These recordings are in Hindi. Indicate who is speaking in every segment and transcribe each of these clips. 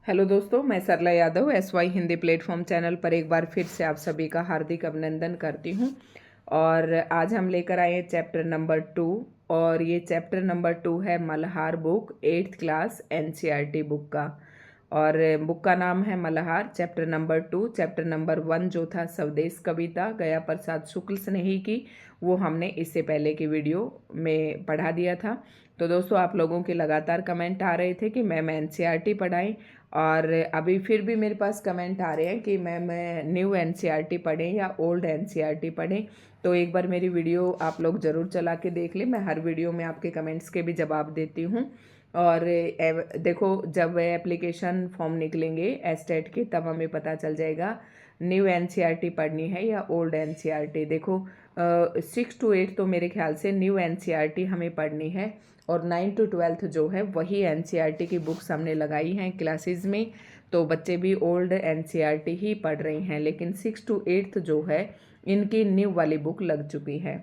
Speaker 1: हेलो दोस्तों, मैं Sarla Yadav SY Hindi platform channel पर एक बार फिर से आप सभी का हार्दिक अभिनंदन करती हूं। और आज हम लेकर आए हैं चैप्टर नंबर 2। और ये चैप्टर नंबर 2 है Malhar book 8th class NCERT book का। और बुक का नाम है Malhar. Chapter number 2, chapter number 1 जो था स्वदेश कविता गया प्रसाद शुक्ल स्नेही की, वो हमने इससे पहले की वीडियो में पढ़ा दिया था। तो दोस्तों, आप लोगों के लगातार कमेंट आ रहे थे कि मैम NCERT पढ़ाएं, और अभी फिर भी मेरे पास कमेंट आ रहे हैं कि मैम न्यू NCERT पढ़ें या ओल्ड NCERT पढ़ें। तो एक बार मेरी वीडियो आप लोग ज़रूर चला के देख लें। मैं हर वीडियो में आपके कमेंट्स के भी जवाब देती हूँ। और देखो, जब एप्लीकेशन फॉर्म निकलेंगे एस्टेट के, तब हमें पता चल जाएगा न्यू NCERT पढ़नी है या ओल्ड NCERT। देखो, 6 to 8 तो मेरे ख्याल से न्यू NCERT हमें पढ़नी है, और 9 to 12 जो है वही NCERT की बुक्स हमने लगाई हैं क्लासेस में। तो बच्चे भी ओल्ड NCERT ही पढ़ रहे हैं, लेकिन 6 to 8 जो है इनकी न्यू वाली बुक लग चुकी है।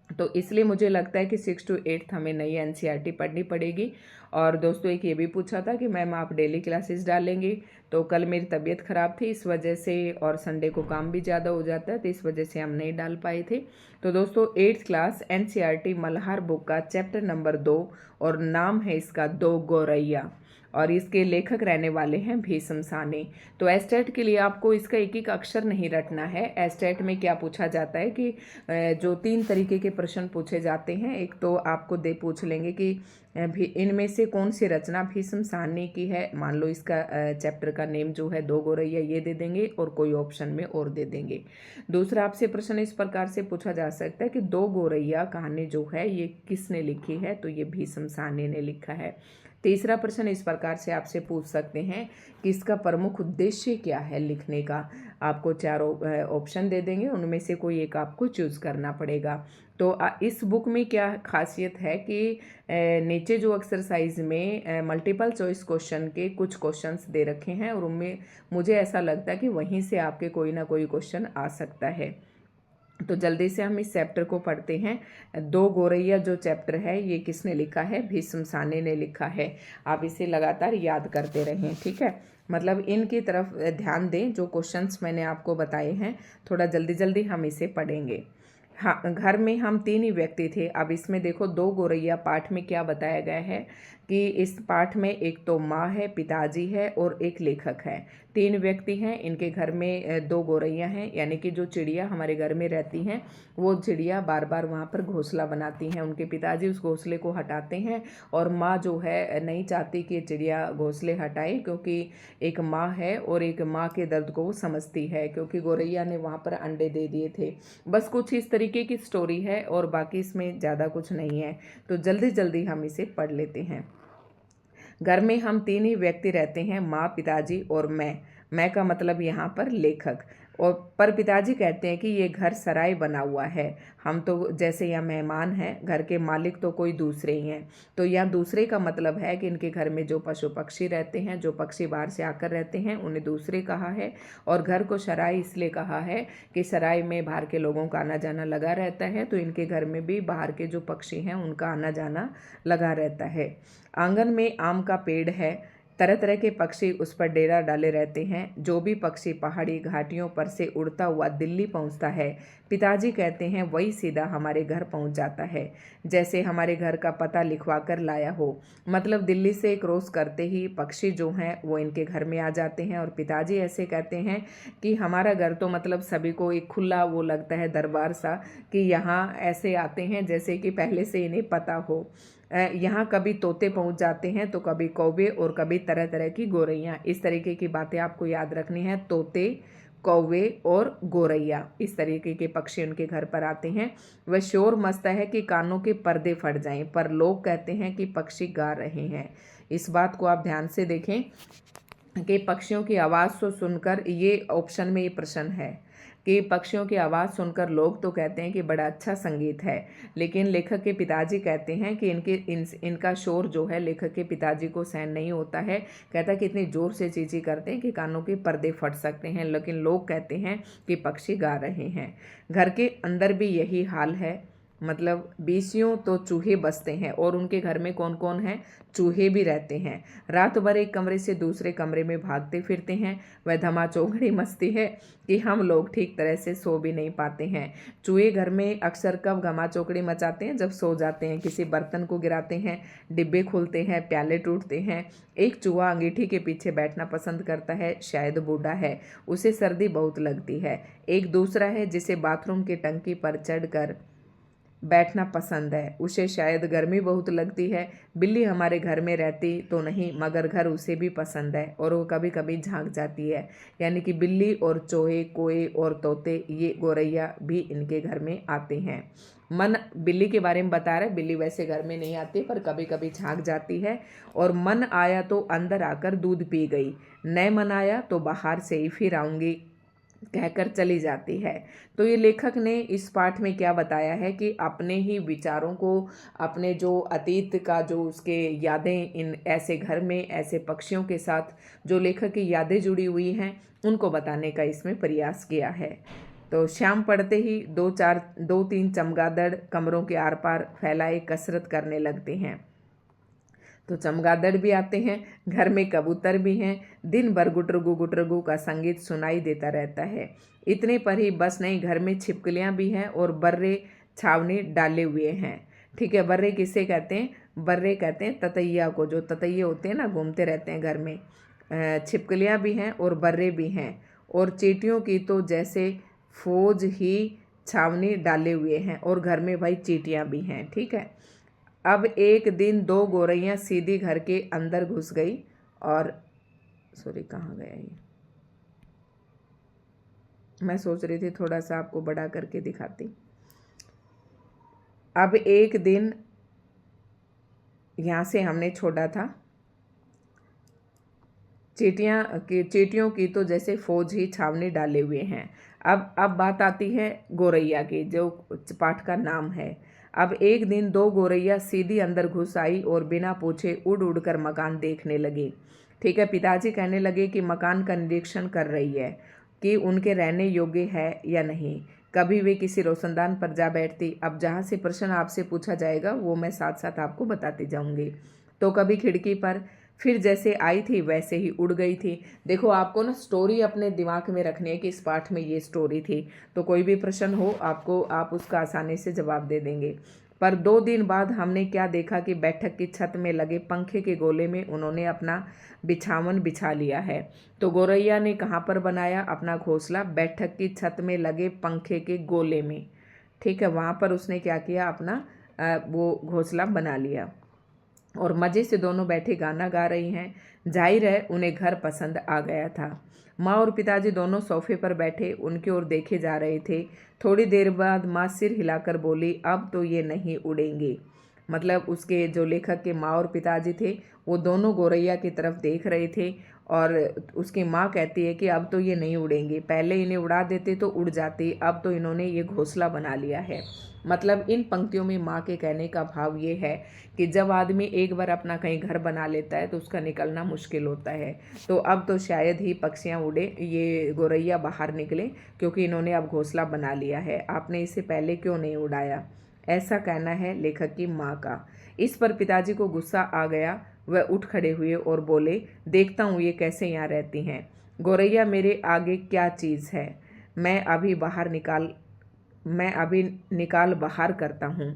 Speaker 1: तो इसलिए मुझे लगता है कि 6 to 8 हमें नई NCERT पढ़नी पड़ेगी। और दोस्तों, एक ये भी पूछा था कि मैम आप डेली क्लासेस डालेंगे। तो कल मेरी तबीयत ख़राब थी इस वजह से, और संडे को काम भी ज़्यादा हो जाता है, तो इस वजह से हम नहीं डाल पाए थे। तो दोस्तों, 8th class NCERT Malhar book का चैप्टर नंबर 2, और नाम है इसका दो गौरैया, और इसके लेखक रहने वाले हैं भीष्म साने। तो एस्टेट के लिए आपको इसका एक एक अक्षर नहीं रटना है। एस्टेट में क्या पूछा जाता है कि जो 3 तरीके के प्रश्न पूछे जाते हैं। एक तो आपको पूछ लेंगे कि इनमें से कौन सी रचना भीष्म साने की है। मान लो इसका चैप्टर का नेम जो है दो गौरैया, ये दे देंगे और कोई ऑप्शन में और दे देंगे। दूसरा आपसे प्रश्न इस प्रकार से पूछा जा सकता है कि दो गौरैया कहानी जो है ये किसने लिखी है, तो ये भीष्म साने ने लिखा है। तीसरा प्रश्न इस प्रकार से आपसे पूछ सकते हैं कि इसका प्रमुख उद्देश्य क्या है लिखने का। आपको 4 ऑप्शन दे देंगे, उनमें से कोई एक आपको चूज करना पड़ेगा। तो इस बुक में क्या खासियत है कि नीचे जो एक्सरसाइज में मल्टीपल चॉइस क्वेश्चन के कुछ क्वेश्चंस दे रखे हैं, और उनमें मुझे ऐसा लगता है कि वहीं से आपके कोई ना कोई क्वेश्चन आ सकता है। तो जल्दी से हम इस चैप्टर को पढ़ते हैं। दो गौरैया जो चैप्टर है ये किसने लिखा है? भीष्म साने ने लिखा है। आप इसे लगातार याद करते रहें, ठीक है। मतलब इनकी तरफ ध्यान दें, जो क्वेश्चंस मैंने आपको बताए हैं थोड़ा जल्दी जल्दी हम इसे पढ़ेंगे। हाँ, घर में हम 3 ही व्यक्ति थे। अब इसमें देखो, दो गौरैया पाठ में क्या बताया गया है कि इस पाठ में एक तो माँ है, पिताजी है और एक लेखक है। 3 व्यक्ति हैं, इनके घर में 2 गौरैया हैं, यानी कि जो चिड़िया हमारे घर में रहती हैं वो चिड़िया बार बार वहाँ पर घोंसला बनाती हैं। उनके पिताजी उस घोंसले को हटाते हैं, और माँ जो है नहीं चाहती कि चिड़िया घोंसले हटाए, क्योंकि एक माँ है और एक माँ के दर्द को वो समझती है, क्योंकि गौरैया ने वहाँ पर अंडे दे दिए थे। बस कुछ इस तरीके की स्टोरी है, और बाकी इसमें ज़्यादा कुछ नहीं है। तो जल्दी जल्दी हम इसे पढ़ लेते हैं। घर में हम 3 ही व्यक्ति रहते हैं, माँ, पिताजी और मैं का मतलब यहाँ पर लेखक। और पर पिताजी कहते हैं कि ये घर सराय बना हुआ है, हम तो जैसे यहाँ मेहमान हैं, घर के मालिक तो कोई दूसरे ही हैं। तो यहाँ दूसरे का मतलब है कि इनके घर में जो पशु पक्षी रहते हैं, जो पक्षी बाहर से आकर रहते हैं, उन्हें दूसरे कहा है। और घर को सराय इसलिए कहा है कि सराय में बाहर के लोगों का आना जाना लगा रहता है, तो इनके घर में भी बाहर के जो पक्षी हैं उनका आना जाना लगा रहता है। आंगन में आम का पेड़ है, तरह तरह के पक्षी उस पर डेरा डाले रहते हैं। जो भी पक्षी पहाड़ी घाटियों पर से उड़ता हुआ दिल्ली पहुंचता है, पिताजी कहते हैं वही सीधा हमारे घर पहुंच जाता है, जैसे हमारे घर का पता लिखवा कर लाया हो। मतलब दिल्ली से क्रॉस करते ही पक्षी जो हैं वो इनके घर में आ जाते हैं। और पिताजी ऐसे कहते हैं कि हमारा घर तो मतलब सभी को एक खुला वो लगता है, दरबार सा, कि यहाँ ऐसे आते हैं जैसे कि पहले से इन्हें पता हो। यहाँ कभी तोते पहुँच जाते हैं, तो कभी कौवे, और कभी तरह तरह की गौरैया। इस तरीके की बातें आपको याद रखनी है। तोते, कौवे और गौरैया, इस तरीके के पक्षी उनके घर पर आते हैं। वह शोर मचता है कि कानों के पर्दे फट जाएं, पर लोग कहते हैं कि पक्षी गा रहे हैं। इस बात को आप ध्यान से देखें कि पक्षियों की आवाज़ को सुनकर, ये ऑप्शन में ये प्रश्न है कि पक्षियों की आवाज़ सुनकर लोग तो कहते हैं कि बड़ा अच्छा संगीत है, लेकिन लेखक के पिताजी कहते हैं कि इनका शोर जो है लेखक के पिताजी को सहन नहीं होता है। कहता है कि इतनी ज़ोर से चींची करते हैं कि कानों के पर्दे फट सकते हैं, लेकिन लोग कहते हैं कि पक्षी गा रहे हैं। घर के अंदर भी यही हाल है। मतलब बीसियों तो चूहे बसते हैं और उनके घर में कौन कौन है, चूहे भी रहते हैं। रात भर एक कमरे से दूसरे कमरे में भागते फिरते हैं। वह धमाचौकड़ी मस्ती है कि हम लोग ठीक तरह से सो भी नहीं पाते हैं। चूहे घर में अक्सर कब धमाचौकड़ी मचाते हैं, जब सो जाते हैं। किसी बर्तन को गिराते हैं, डिब्बे खोलते हैं, प्याले टूटते हैं। एक चूहा अंगीठी के पीछे बैठना पसंद करता है, शायद बूढ़ा है, उसे सर्दी बहुत लगती है। एक दूसरा है जिसे बाथरूम की टंकी पर चढ़कर बैठना पसंद है, उसे शायद गर्मी बहुत लगती है। बिल्ली हमारे घर में रहती तो नहीं, मगर घर उसे भी पसंद है और वो कभी कभी झांक जाती है। यानी कि बिल्ली और चूहे, कोए और तोते, ये गोरैया भी इनके घर में आते हैं। मन बिल्ली के बारे में बता रहा है, बिल्ली वैसे घर में नहीं आती पर कभी कभी झांक जाती है। और मन आया तो अंदर आकर दूध पी गई, न मन आया तो बाहर से ही फिर आऊंगी कहकर चली जाती है। तो ये लेखक ने इस पाठ में क्या बताया है कि अपने ही विचारों को, अपने जो अतीत का जो उसके यादें, इन ऐसे घर में ऐसे पक्षियों के साथ जो लेखक की यादें जुड़ी हुई हैं, उनको बताने का इसमें प्रयास किया है। तो शाम पड़ते ही दो तीन चमगादड़ कमरों के आर पार फैलाए कसरत करने लगते हैं। तो चमगादड़ भी आते हैं, घर में कबूतर भी हैं। दिन भर गुटरगू का संगीत सुनाई देता रहता है। इतने पर ही बस नहीं, घर में छिपकलियां भी हैं और बर्रे छावनी डाले हुए हैं। ठीक है, बर्रे किसे कहते हैं? बर्रे कहते हैं ततैया को, जो ततैये होते हैं ना, घूमते रहते हैं घर में। छिपकलियां भी हैं और बर्रे भी हैं। और चींटियों की तो जैसे फौज ही छावनी डाले हुए हैं और घर में भाई चींटियां भी हैं। ठीक है। अब एक दिन दो गोरैया सीधी घर के अंदर घुस गई और सॉरी, कहाँ गया ये? मैं सोच रही थी थोड़ा सा आपको बड़ा करके दिखाती। अब एक दिन यहाँ से हमने छोड़ा था, चींटियों की तो जैसे फौज ही छावनी डाले हुए हैं। अब बात आती है गोरैया की, जो पाठ का नाम है। अब एक दिन दो गोरैया सीधी अंदर घुस आई और बिना पूछे उड़ उड़ कर मकान देखने लगी। ठीक है, पिताजी कहने लगे कि मकान का निरीक्षण कर रही है कि उनके रहने योग्य है या नहीं। कभी वे किसी रोशनदान पर जा बैठती। अब जहाँ से प्रश्न आपसे पूछा जाएगा वो मैं साथ साथ आपको बताती जाऊंगी। तो कभी खिड़की पर, फिर जैसे आई थी वैसे ही उड़ गई थी। देखो, आपको ना स्टोरी अपने दिमाग में रखनी है कि इस पाठ में ये स्टोरी थी, तो कोई भी प्रश्न हो आपको, आप उसका आसानी से जवाब दे देंगे। पर 2 दिन बाद हमने क्या देखा कि बैठक की छत में लगे पंखे के गोले में उन्होंने अपना बिछावन बिछा लिया है। तो गोरैया ने कहाँ पर बनाया अपना घोंसला? बैठक की छत में लगे पंखे के गोले में। ठीक है, वहाँ पर उसने क्या किया, अपना वो घोंसला बना लिया। और मज़े से दोनों बैठे गाना गा रही हैं। जाहिर है उन्हें घर पसंद आ गया था। माँ और पिताजी दोनों सोफे पर बैठे उनकी ओर देखे जा रहे थे। थोड़ी देर बाद माँ सिर हिलाकर बोली, अब तो ये नहीं उड़ेंगे। मतलब उसके जो लेखक के माँ और पिताजी थे वो दोनों गोरैया की तरफ देख रहे थे और उसकी माँ कहती है कि अब तो ये नहीं उड़ेंगे, पहले इन्हें उड़ा देते तो उड़ जाते, अब तो इन्होंने ये घोंसला बना लिया है। मतलब इन पंक्तियों में माँ के कहने का भाव ये है कि जब आदमी एक बार अपना कहीं घर बना लेता है तो उसका निकलना मुश्किल होता है। तो अब तो शायद ही पक्षियाँ उड़े, ये गोरैया बाहर निकले, क्योंकि इन्होंने अब घोंसला बना लिया है। आपने इसे पहले क्यों नहीं उड़ाया? ऐसा कहना है लेखक की माँ का। इस पर पिताजी को गुस्सा आ गया। वह उठ खड़े हुए और बोले, देखता हूँ ये कैसे यहाँ रहती हैं। गोरैया मेरे आगे क्या चीज़ है? मैं अभी निकाल बाहर करता हूँ।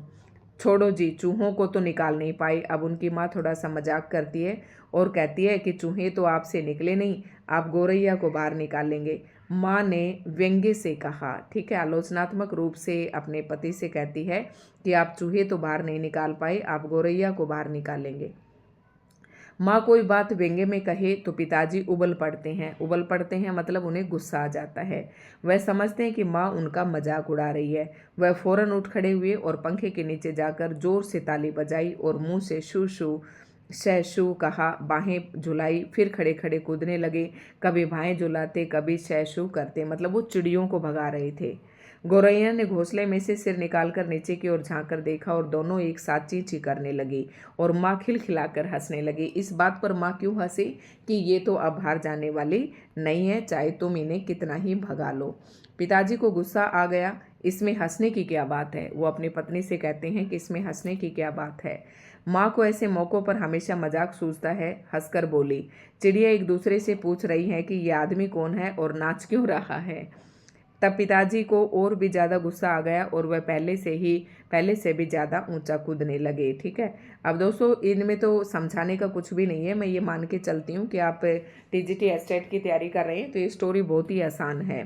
Speaker 1: छोड़ो जी, चूहों को तो निकाल नहीं पाई। अब उनकी माँ थोड़ा सा मजाक करती है और कहती है कि चूहे तो आपसे निकले नहीं, आप गोरैया को बाहर निकालेंगे। माँ ने व्यंग्य से कहा। ठीक है, आलोचनात्मक रूप से अपने पति से कहती है कि आप चूहे तो बाहर नहीं निकाल पाए, आप गोरैया को बाहर निकालेंगे। माँ कोई बात व्यंग्य में कहे तो पिताजी उबल पड़ते हैं मतलब उन्हें गुस्सा आ जाता है। वह समझते हैं कि माँ उनका मजाक उड़ा रही है। वह फौरन उठ खड़े हुए और पंखे के नीचे जाकर जोर से ताली बजाई और मुंह से शू शू शैशू कहा, बाहें झुलाई, फिर खड़े खड़े कूदने लगे। कभी बाहें झुलाते, कभी शैशू करते, मतलब वो चिड़ियों को भगा रहे थे। गोरैया ने घोंसले में से सिर निकालकर नीचे की ओर झांककर देखा और दोनों एक साथ चींची करने लगी और माँ खिलखिलाकर हंसने लगी। इस बात पर माँ क्यों हंसी कि ये तो अब बाहर जाने वाली नहीं है, चाहे तुम इन्हें कितना ही भगा लो। पिताजी को गुस्सा आ गया। इसमें हंसने की क्या बात है। वो अपनी पत्नी से कहते हैं कि इसमें हंसने की क्या बात है। माँ को ऐसे मौक़ों पर हमेशा मजाक सूझता है। हंसकर बोली, चिड़िया एक दूसरे से पूछ रही है कि ये आदमी कौन है और नाच क्यों रहा है। तब पिताजी को और भी ज़्यादा गुस्सा आ गया और वह पहले से भी ज़्यादा ऊंचा कूदने लगे। ठीक है, अब दोस्तों इनमें तो समझाने का कुछ भी नहीं है। मैं ये मान के चलती हूँ कि आप टीजीटी एस्टेट की तैयारी कर रहे हैं तो ये स्टोरी बहुत ही आसान है।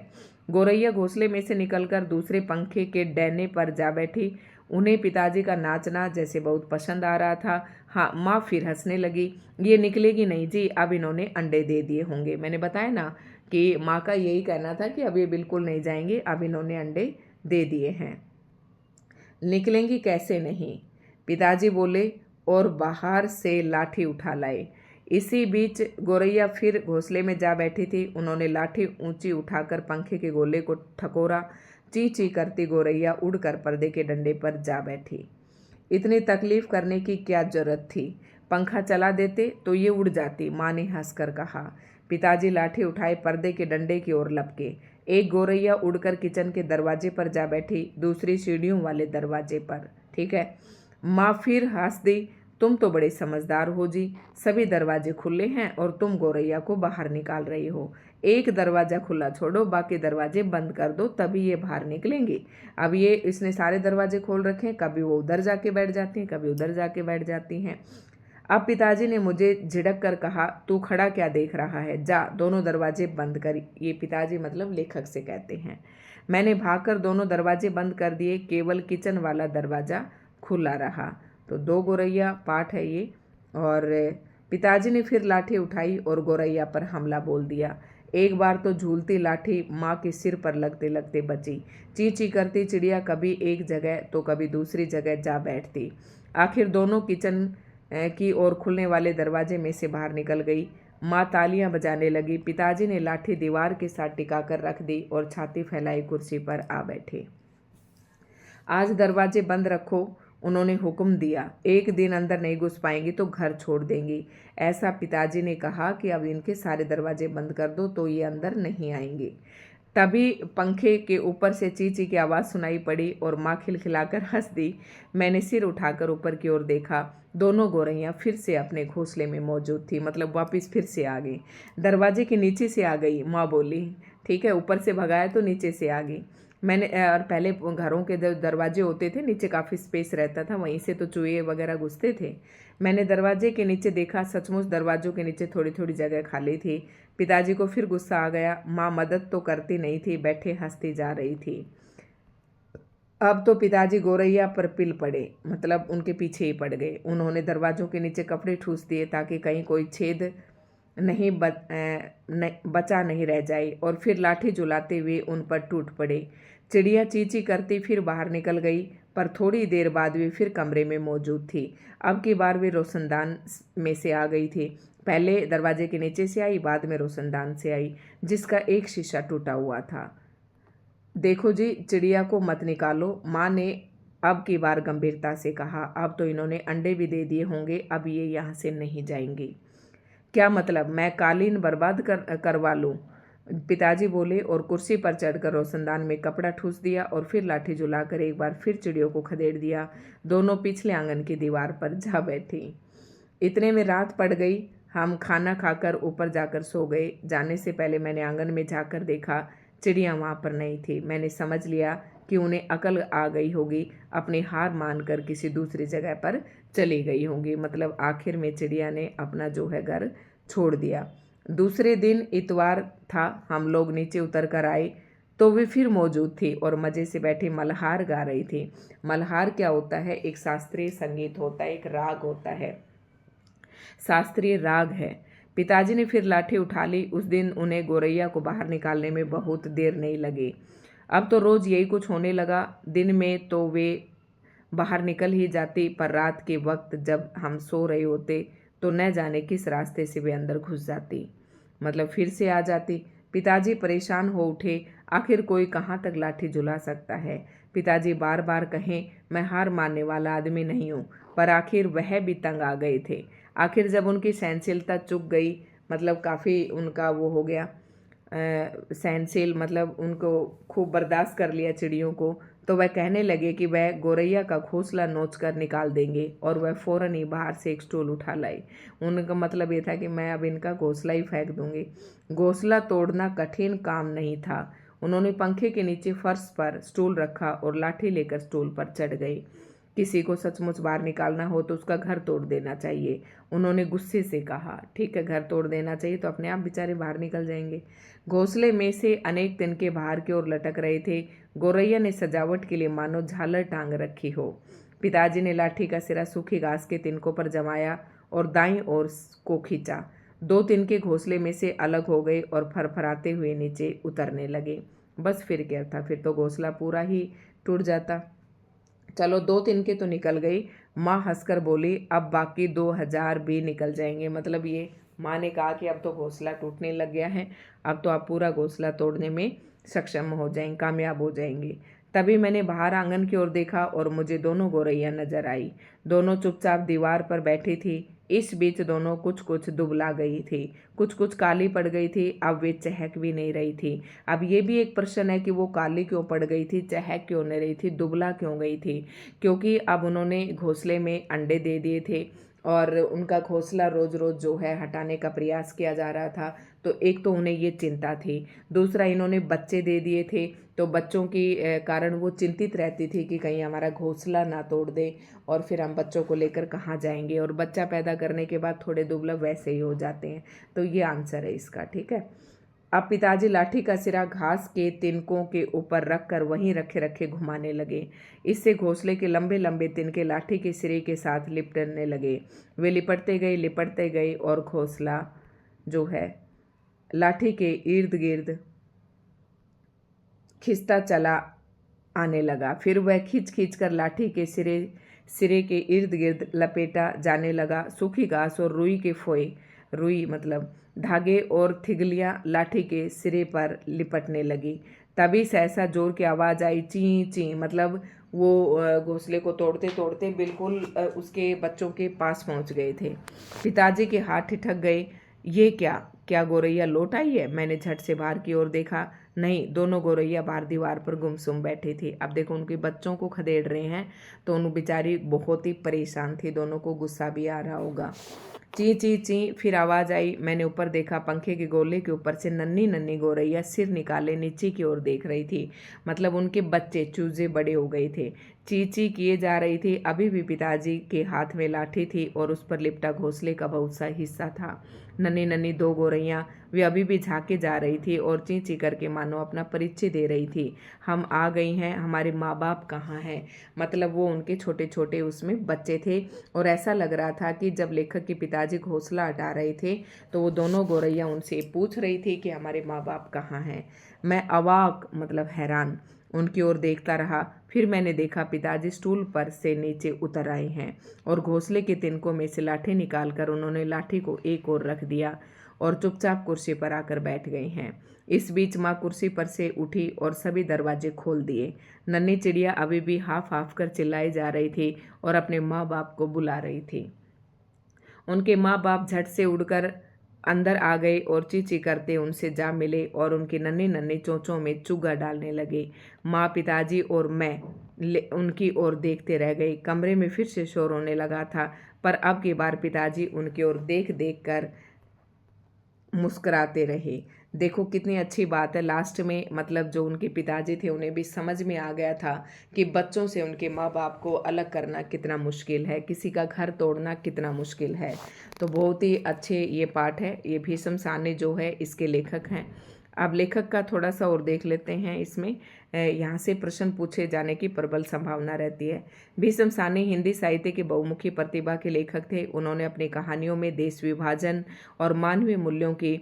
Speaker 1: गोरैया घोंसले में से निकलकर दूसरे पंखे के डैने पर जा बैठी। उन्हें पिताजी का नाचना जैसे बहुत पसंद आ रहा था। हाँ, माँ फिर हंसने लगी। ये निकलेगी नहीं जी, अब इन्होंने अंडे दे दिए होंगे। मैंने बताया ना कि माँ का यही कहना था कि अब ये बिल्कुल नहीं जाएंगे, अब इन्होंने अंडे दे दिए हैं। निकलेंगी कैसे नहीं, पिताजी बोले और बाहर से लाठी उठा लाए। इसी बीच गोरैया फिर घोंसले में जा बैठी थी। उन्होंने लाठी ऊंची उठाकर पंखे के गोले को ठकोरा। ची ची करती गोरैया उड़कर पर्दे के डंडे पर जा बैठी। इतनी तकलीफ करने की क्या जरूरत थी, पंखा चला देते तो ये उड़ जाती, माँ ने हंसकर कहा। पिताजी लाठी उठाए पर्दे के डंडे की ओर लपके। एक गोरैया उड़कर किचन के दरवाजे पर जा बैठी, दूसरी सीढ़ियों वाले दरवाजे पर। ठीक है, माँ फिर हंस दी। तुम तो बड़े समझदार हो जी, सभी दरवाजे खुले हैं और तुम गोरैया को बाहर निकाल रही हो। एक दरवाजा खुला छोड़ो, बाकी दरवाजे बंद कर दो, तभी ये बाहर निकलेंगे। अब ये इसने सारे दरवाजे खोल रखे हैं, कभी वो उधर जाके बैठ जाती हैं, कभी उधर जाके बैठ जाती हैं। अब पिताजी ने मुझे झिड़क कर कहा, तू खड़ा क्या देख रहा है, जा दोनों दरवाजे बंद कर। ये पिताजी मतलब लेखक से कहते हैं। मैंने भागकर दोनों दरवाजे बंद कर दिए, केवल किचन वाला दरवाज़ा खुला रहा। तो दो गोरैया पाठ है ये। और पिताजी ने फिर लाठी उठाई और गोरैया पर हमला बोल दिया। एक बार तो झूलती लाठी माँ के सिर पर लगते लगते बची। ची ची करती चिड़िया कभी एक जगह तो कभी दूसरी जगह जा बैठती। आखिर दोनों किचन की ओर खुलने वाले दरवाजे में से बाहर निकल गई। माँ तालियां बजाने लगी। पिताजी ने लाठी दीवार के साथ टिकाकर रख दी और छाती फैलाई कुर्सी पर आ बैठे। आज दरवाजे बंद रखो, उन्होंने हुक्म दिया। एक दिन अंदर नहीं घुस पाएंगी तो घर छोड़ देंगी। ऐसा पिताजी ने कहा कि अब इनके सारे दरवाजे बंद कर दो तो ये अंदर नहीं आएंगे। तभी पंखे के ऊपर से ची ची की आवाज़ सुनाई पड़ी और माँ खिलखिलाकर हंस दी। मैंने सिर उठाकर ऊपर की ओर देखा। दोनों गोरैया फिर से अपने घोंसले में मौजूद थी, मतलब वापस फिर से आ गई। दरवाजे के नीचे से आ गई, माँ बोली। ठीक है, ऊपर से भगाया तो नीचे से आ गई। मैंने और पहले घरों के दरवाजे होते थे, नीचे काफ़ी स्पेस रहता था, वहीं से तो चूहे वगैरह घुसते थे। मैंने दरवाजे के नीचे देखा, सचमुच दरवाजों के नीचे थोड़ी थोड़ी जगह खाली थी। पिताजी को फिर गुस्सा आ गया। माँ मदद तो करती नहीं थी, बैठे हंसती जा रही थी। अब तो पिताजी गोरैया पर पिल पड़े, मतलब उनके पीछे ही पड़ गए। उन्होंने दरवाजों के नीचे कपड़े ठूस दिए ताकि कहीं कोई छेद बचा नहीं रह जाए, और फिर लाठी झुलाते हुए उन पर टूट पड़े। चिड़िया चींची करती फिर बाहर निकल गई, पर थोड़ी देर बाद वे फिर कमरे में मौजूद थी। अब की बार वे रोशनदान में से आ गई थी। पहले दरवाजे के नीचे से आई, बाद में रोशनदान से आई, जिसका एक शीशा टूटा हुआ था। देखो जी, चिड़िया को मत निकालो, माँ ने अब की बार गंभीरता से कहा। अब तो इन्होंने अंडे भी दे दिए होंगे, अब ये यहाँ से नहीं जाएंगी। क्या मतलब, मैं कालीन बर्बाद करवा लूँ? पिताजी बोले और कुर्सी पर चढ़कर रोशनदान में कपड़ा ठूस दिया और फिर लाठी झुलाकर एक बार फिर चिड़ियों को खदेड़ दिया। दोनों पिछले आंगन की दीवार पर जा बैठी। इतने में रात पड़ गई। हम खाना खाकर ऊपर जाकर सो गए। जाने से पहले मैंने आंगन में जाकर देखा, चिड़िया वहाँ पर नहीं थी। मैंने समझ लिया कि उन्हें अकल आ गई होगी, अपनी हार मानकर किसी दूसरी जगह पर चली गई होंगी। मतलब आखिर में चिड़िया ने अपना जो है घर छोड़ दिया। दूसरे दिन इतवार था। हम लोग नीचे उतर कर आए तो वे फिर मौजूद थी और मज़े से बैठी मल्हार गा रही थी। मल्हार क्या होता है? एक शास्त्रीय संगीत होता है, एक राग होता है, शास्त्रीय राग है। पिताजी ने फिर लाठी उठा ली। उस दिन उन्हें गोरैया को बाहर निकालने में बहुत देर नहीं लगी। अब तो रोज़ यही कुछ होने लगा। दिन में तो वे बाहर निकल ही जाती, पर रात के वक्त जब हम सो रहे होते तो न जाने किस रास्ते से वे अंदर घुस जाती, मतलब फिर से आ जाती। पिताजी परेशान हो उठे। आखिर कोई कहाँ तक लाठी झुला सकता है? पिताजी बार बार कहें, मैं हार मानने वाला आदमी नहीं हूँ, पर आखिर वह भी तंग आ गए थे। आखिर जब उनकी सहनशीलता चुक गई, मतलब काफ़ी उनका वो हो गया, सहनशील, मतलब उनको खूब बर्दाश्त कर लिया चिड़ियों को, तो वह कहने लगे कि वह गौरैया का घोंसला नोच कर निकाल देंगे, और वह फौरन ही बाहर से एक स्टूल उठा लाई। उनका मतलब ये था कि मैं अब इनका घोंसला ही फेंक दूंगी। घोंसला तोड़ना कठिन काम नहीं था। उन्होंने पंखे के नीचे फर्श पर स्टूल रखा और लाठी लेकर स्टूल पर चढ़ गए। किसी को सचमुच बाहर निकालना हो तो उसका घर तोड़ देना चाहिए, उन्होंने गुस्से से कहा। ठीक है, घर तोड़ देना चाहिए तो अपने आप बेचारे बाहर निकल जाएंगे। घोंसले में से अनेक तिनके बाहर की ओर लटक रहे थे। गौरैया ने सजावट के लिए मानो झालर टांग रखी हो। पिताजी ने लाठी का सिरा सूखी घास के तिनकों पर जमाया और दाईं ओर को खींचा। दो तिनके घोंसले में से अलग हो गए और फरफराते हुए नीचे उतरने लगे। बस फिर क्या था, फिर तो घोंसला पूरा ही टूट जाता। चलो, दो तिनके तो निकल गई। माँ हंसकर बोली, अब बाकी 2000 भी निकल जाएंगे। मतलब ये माँ ने कहा कि अब तो घोंसला टूटने लग गया है, अब तो आप पूरा घोंसला तोड़ने में सक्षम हो जाएंगे, कामयाब हो जाएंगे। तभी मैंने बाहर आंगन की ओर देखा और मुझे दोनों गौरैया नजर आई। दोनों चुपचाप दीवार पर बैठी थी। इस बीच दोनों कुछ कुछ दुबला गई थी, कुछ कुछ काली पड़ गई थी। अब वे चहक भी नहीं रही थी। अब ये भी एक प्रश्न है कि वो काली क्यों पड़ गई थी, चहक क्यों नहीं रही थी, दुबला क्यों गई थी? क्योंकि अब उन्होंने घोंसले में अंडे दे दिए थे और उनका घोंसला रोज रोज जो है हटाने का प्रयास किया जा रहा था। तो एक तो उन्हें ये चिंता थी, दूसरा इन्होंने बच्चे दे दिए थे, तो बच्चों की कारण वो चिंतित रहती थी कि कहीं हमारा घोंसला ना तोड़ दे और फिर हम बच्चों को लेकर कहाँ जाएंगे। और बच्चा पैदा करने के बाद थोड़े दुबला वैसे ही हो जाते हैं। तो ये आंसर है इसका। ठीक है, अब पिताजी लाठी का सिरा घास के तिनकों के ऊपर रखकर वहीं रखे रखे घुमाने लगे। इससे घोंसले के लंबे लंबे तिनके लाठी के सिरे के साथ लिपटने लगे। वे लिपटते गए और घोंसला जो है लाठी के इर्द गिर्द खिंचता चला आने लगा। फिर वह खींच खींच कर लाठी के सिरे के इर्द गिर्द लपेटा जाने लगा। सूखी घास और रुई के फोए, रुई मतलब धागे और थिगलियां लाठी के सिरे पर लिपटने लगी। तभी सहसा जोर की आवाज़ आई, ची ची। मतलब वो घोंसले को तोड़ते तोड़ते बिल्कुल उसके बच्चों के पास पहुंच गए थे। पिताजी के हाथ ठिठक गए। ये क्या गौरैया लौट आई है? मैंने झट से बाहर की ओर देखा। नहीं, दोनों गौरैया बाहर दीवार पर गुमसुम बैठी थी। अब देखो, उनके बच्चों को खदेड़ रहे हैं तो उन बेचारी बहुत ही परेशान थी। दोनों को गुस्सा भी आ रहा होगा। ची ची ची, फिर आवाज आई। मैंने ऊपर देखा, पंखे के गोले के ऊपर से नन्ही नन्ही गौरैया सिर निकाले नीचे की ओर देख रही थी। मतलब उनके बच्चे चूजे बड़े हो गए थे। ची ची किए जा रही थी। अभी भी पिताजी के हाथ में लाठी थी और उस पर लिपटा घोंसले का बहुत सा हिस्सा था। नन्ही नन्ही दो गौरैया, वे अभी भी झांके जा रही थी और ची ची करके मानो अपना परिचय दे रही थी। हम आ गई हैं, हमारे माँ बाप कहाँ हैं? मतलब वो उनके छोटे छोटे उसमें बच्चे थे। और ऐसा लग रहा था कि जब लेखक के पिताजी घोंसला हटा रहे थे तो वो दोनों गौरैया उनसे पूछ रही थी कि हमारे माँ बाप कहाँ हैं। मैं अवाक, मतलब हैरान, उनकी ओर देखता रहा। फिर मैंने देखा पिताजी स्टूल पर से नीचे उतर आए हैं और घोंसले के तिनकों में से लाठी निकालकर उन्होंने लाठी को एक ओर रख दिया और चुपचाप कुर्सी पर आकर बैठ गए हैं। इस बीच माँ कुर्सी पर से उठी और सभी दरवाजे खोल दिए। नन्ही चिड़िया अभी भी हाफ हाफ कर चिल्लाई जा रही थी और अपने माँ बाप को बुला रही थी। उनके माँ बाप झट से उड़कर अंदर आ गए और चींची करते उनसे जा मिले और उनकी नन्ही नन्ही चोंचों में चुग्गा डालने लगे। माँ, पिताजी और मैं उनकी ओर देखते रह गए। कमरे में फिर से शोर होने लगा था, पर अब की बार पिताजी उनकी ओर देख देख कर मुस्कुराते रहे। देखो कितनी अच्छी बात है, लास्ट में मतलब जो उनके पिताजी थे उन्हें भी समझ में आ गया था कि बच्चों से उनके माँ बाप को अलग करना कितना मुश्किल है, किसी का घर तोड़ना कितना मुश्किल है। तो बहुत ही अच्छे ये पाठ है। ये भीष्म साहनी जो है इसके लेखक हैं। अब लेखक का थोड़ा सा और देख लेते हैं। इसमें यहाँ से प्रश्न पूछे जाने की प्रबल संभावना रहती है। भीष्म साहनी हिंदी साहित्य के बहुमुखी प्रतिभा के लेखक थे। उन्होंने अपनी कहानियों में देश विभाजन और मानवीय मूल्यों की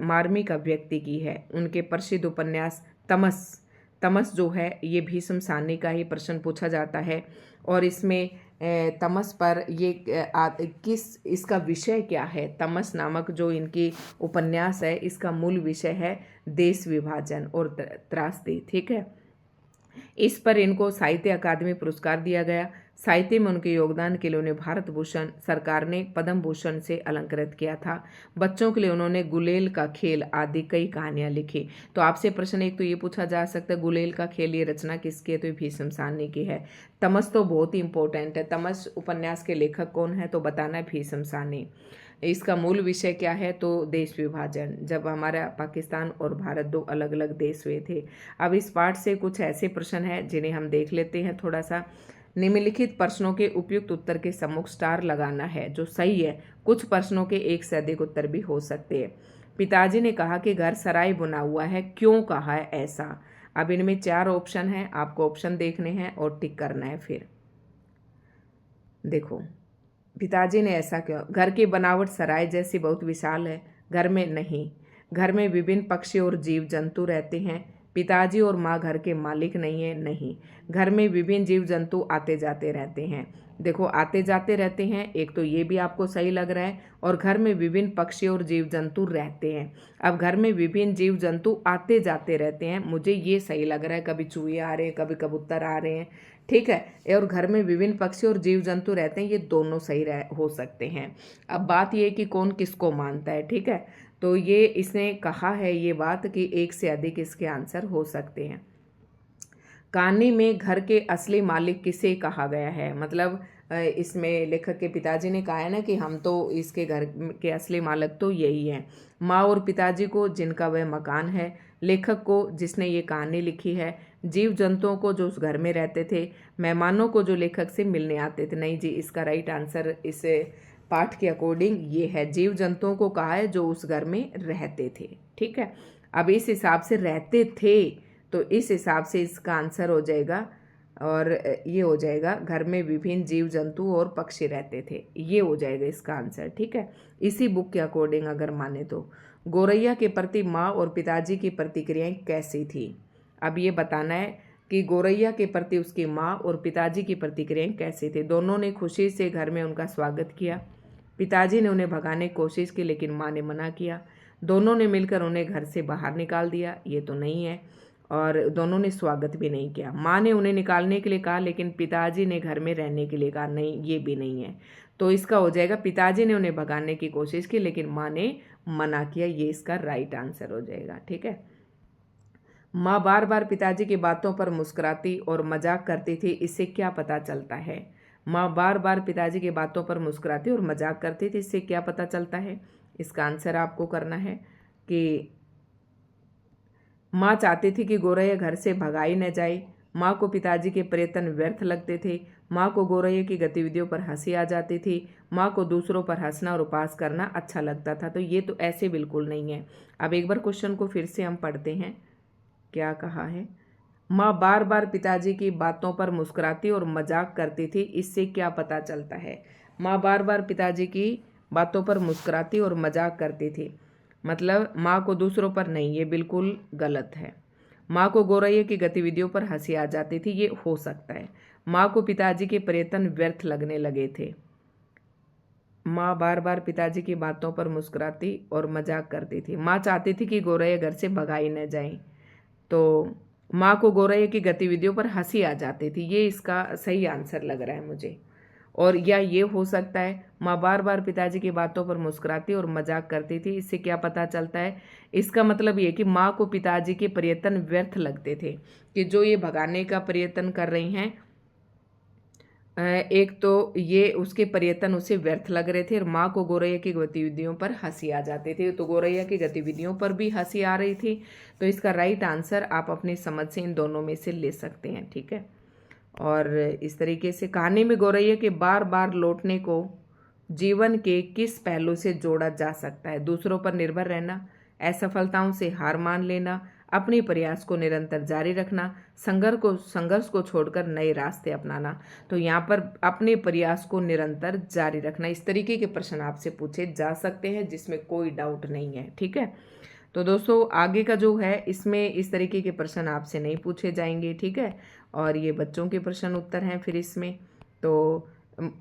Speaker 1: मार्मिक अभिव्यक्ति की है। उनके प्रसिद्ध उपन्यास तमस जो है ये भीष्म साहनी का ही प्रश्न पूछा जाता है। और इसमें तमस पर ये इसका विषय क्या है? तमस नामक जो इनकी उपन्यास है इसका मूल विषय है देश विभाजन और त्रासदी। ठीक है, इस पर इनको साहित्य अकादमी पुरस्कार दिया गया। साहित्य में उनके योगदान के लिए उन्हें भारत भूषण सरकार ने पद्म भूषण से अलंकृत किया था। बच्चों के लिए उन्होंने गुलेल का खेल आदि कई कहानियां लिखी। तो आपसे प्रश्न एक तो ये पूछा जा सकता है, गुलेल का खेल ये रचना किसकी है? तो ये भीष्म साहनी की है। तमस तो बहुत ही इंपॉर्टेंट है। तमस उपन्यास के लेखक कौन है? तो बताना है भीष्म साहनी। इसका मूल विषय क्या है? तो देश विभाजन, जब हमारा पाकिस्तान और भारत दो अलग अलग देश हुए थे। अब इस पाठ से कुछ ऐसे प्रश्न हैं जिन्हें हम देख लेते हैं थोड़ा सा। निम्नलिखित प्रश्नों के उपयुक्त उत्तर के सम्मुख स्टार लगाना है जो सही है। कुछ प्रश्नों के एक से अधिक उत्तर भी हो सकते हैं। पिताजी ने कहा कि घर सराय बुना हुआ है, क्यों कहा है ऐसा? अब इनमें 4 ऑप्शन हैं, आपको ऑप्शन देखने हैं और टिक करना है। फिर देखो, पिताजी ने ऐसा क्यों? घर की बनावट सराय जैसी बहुत विशाल है, घर में नहीं। घर में विभिन्न पक्षी और जीव जंतु रहते हैं। पिताजी और माँ घर के मालिक नहीं है, नहीं। घर में विभिन्न जीव जंतु आते जाते रहते हैं। देखो, आते जाते रहते हैं, एक तो ये भी आपको सही लग रहा है। और घर में विभिन्न पक्षी और जीव जंतु रहते हैं। अब घर में विभिन्न जीव जंतु आते जाते रहते हैं, मुझे ये सही लग रहा है। कभी चूहे आ रहे हैं, कभी कबूतर आ रहे हैं, ठीक है। और घर में विभिन्न पक्षी और जीव जंतु रहते हैं, ये दोनों सही हो सकते हैं। अब बात ये है कि कौन किसको मानता है, ठीक है। तो ये इसने कहा है ये बात कि एक से अधिक इसके आंसर हो सकते हैं। कहानी में घर के असली मालिक किसे कहा गया है? मतलब इसमें लेखक के पिताजी ने कहा है ना कि हम तो इसके घर के असली मालिक तो यही हैं। माँ और पिताजी को जिनका वह मकान है, लेखक को जिसने ये कहानी लिखी है, जीव जंतुओं को जो उस घर में रहते थे, मेहमानों को जो लेखक से मिलने आते थे। नहीं जी, इसका राइट आंसर इस पाठ के अकॉर्डिंग ये है, जीव जंतुओं को कहा है जो उस घर में रहते थे, ठीक है। अब इस हिसाब से रहते थे, तो इस हिसाब से इसका आंसर हो जाएगा, और ये हो जाएगा घर में विभिन्न जीव जंतु और पक्षी रहते थे, ये हो जाएगा इसका आंसर, ठीक है। इसी बुक के अकॉर्डिंग अगर माने तो गौरैया के प्रति माँ और पिताजी की प्रतिक्रियाएं कैसी थी? अब ये बताना है कि गौरैया के प्रति उसकी माँ और पिताजी की प्रतिक्रियाएं कैसी थी। दोनों ने खुशी से घर में उनका स्वागत किया। पिताजी ने उन्हें भगाने की कोशिश की, लेकिन माँ ने मना किया। दोनों ने मिलकर उन्हें घर से बाहर निकाल दिया, ये तो नहीं है। और दोनों ने स्वागत भी नहीं किया। माँ ने उन्हें निकालने के लिए कहा, लेकिन पिताजी ने घर में रहने के लिए कहा, नहीं, ये भी नहीं है। तो इसका हो जाएगा पिताजी ने उन्हें भगाने की कोशिश की, लेकिन माँ ने मना किया, ये इसका राइट आंसर हो जाएगा, ठीक है। माँ बार बार पिताजी की बातों पर मुस्कुराती और मजाक करती थी, इससे क्या पता चलता है? माँ बार बार पिताजी की बातों पर मुस्कुराती और मजाक करती थी, इससे क्या पता चलता है? इसका आंसर आपको करना है कि माँ चाहती थी कि गौरैया घर से भगाई न जाए। माँ को पिताजी के प्रयत्न व्यर्थ लगते थे। माँ को गौरैया की गतिविधियों पर हंसी आ जाती थी। माँ को दूसरों पर हंसना और उपहास करना अच्छा लगता था। तो ये तो ऐसे बिल्कुल नहीं है। अब एक बार क्वेश्चन को फिर से हम पढ़ते हैं, क्या कहा है? माँ बार बार पिताजी की बातों पर मुस्कुराती और मजाक करती थी, इससे क्या पता चलता है? माँ बार बार पिताजी की बातों पर मुस्कुराती और मजाक करती थी, मतलब माँ को दूसरों पर नहीं, ये बिल्कुल गलत है। माँ को गौरैया की गतिविधियों पर हंसी आ जाती थी, ये हो सकता है। माँ को पिताजी के प्रयत्न व्यर्थ लगने लगे थे। माँ बार बार पिताजी की बातों पर मुस्कुराती और मजाक करती थी। माँ चाहती थी कि गौरैया घर से भगाई न जाए, तो माँ को गौरैया की गतिविधियों पर हंसी आ जाती थी, ये इसका सही आंसर लग रहा है मुझे। और या ये हो सकता है, माँ बार बार पिताजी की बातों पर मुस्कुराती और मजाक करती थी, इससे क्या पता चलता है? इसका मतलब ये कि माँ को पिताजी के प्रयत्न व्यर्थ लगते थे, कि जो ये भगाने का प्रयत्न कर रही हैं, एक तो ये उसके प्रयत्न उसे व्यर्थ लग रहे थे, और माँ को गौरैया की गतिविधियों पर हंसी आ जाती थी। तो गौरैया की गतिविधियों पर भी हंसी आ रही थी, तो इसका राइट आंसर आप अपनी समझ से इन दोनों में से ले सकते हैं, ठीक है। और इस तरीके से कहानी में गौरैया के बार बार लौटने को जीवन के किस पहलू से जोड़ा जा सकता है? दूसरों पर निर्भर रहना, असफलताओं से हार मान लेना, अपने प्रयास को निरंतर जारी रखना, संघर्ष को छोड़कर नए रास्ते अपनाना। तो यहाँ पर अपने प्रयास को निरंतर जारी रखना, इस तरीके के प्रश्न आपसे पूछे जा सकते हैं, जिसमें कोई डाउट नहीं है, ठीक है। तो दोस्तों आगे का जो है इसमें इस तरीके के प्रश्न आपसे नहीं पूछे जाएंगे, ठीक है। और ये बच्चों के प्रश्न उत्तर हैं फिर इसमें, तो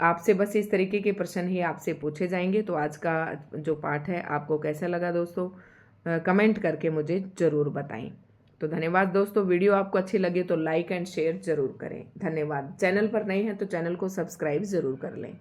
Speaker 1: आपसे बस इस तरीके के प्रश्न ही आपसे पूछे जाएंगे। तो आज का जो पाठ है आपको कैसा लगा दोस्तों, कमेंट करके मुझे ज़रूर बताएं। तो धन्यवाद दोस्तों। वीडियो आपको अच्छी लगे तो लाइक एंड शेयर जरूर करें। धन्यवाद। चैनल पर नए हैं तो चैनल को सब्सक्राइब जरूर कर लें।